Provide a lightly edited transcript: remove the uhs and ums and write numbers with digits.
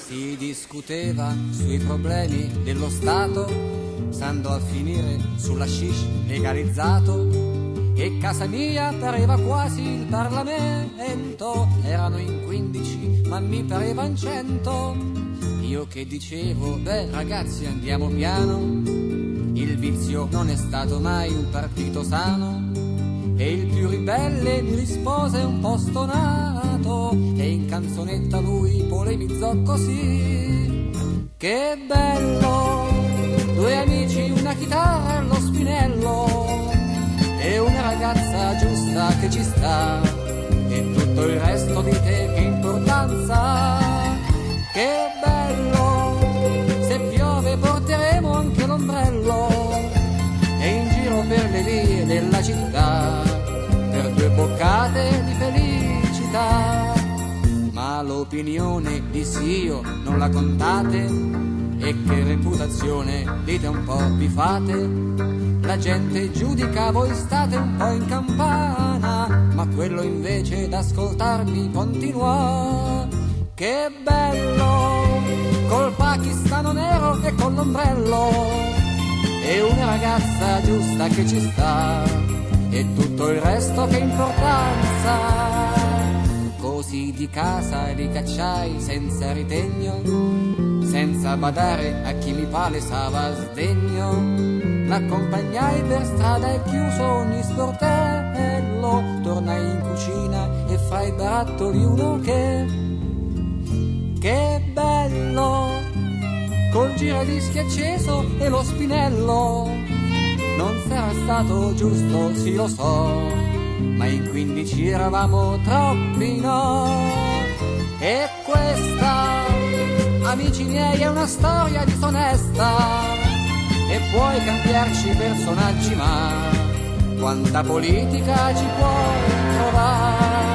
Si discuteva sui problemi dello Stato, stando a finire sull'hashish legalizzato, e casa mia pareva quasi il Parlamento. Erano in 15 ma mi parevan 100. Io che dicevo, beh ragazzi andiamo piano, il vizio non è stato mai un partito sano. E il più ribelle mi rispose un po' stonato, e in canzonetta lui polemizzò così: che bello, due amici, una chitarra allo spinello, e una ragazza giusta che ci sta, e tutto il resto di te che importanza. Che bello, se piove porteremo anche l'ombrello, e in giro per le vie della città, per due boccate di felicità. Ma l'opinione dissi io non la contate, e che reputazione dite un po' vi fate. La gente giudica, voi state un po' in campana, ma quello invece d'ascoltarmi continuò: che bello, col pakistano nero e con l'ombrello, e una ragazza giusta che ci sta, e tutto il resto che importanza. Così di casa li cacciai senza ritegno, senza badare a chi mi palesava sdegno. L'accompagnai per strada e chiuso ogni sportello, tornai in cucina e fra i barattoli uno che bello, col giradischi acceso e lo spinello. Non sarà stato giusto, sì lo so, ma in 15 eravamo troppi, no? E questa, amici miei, è una storia disonesta, e puoi cambiarci personaggi, ma quanta politica ci puoi trovare?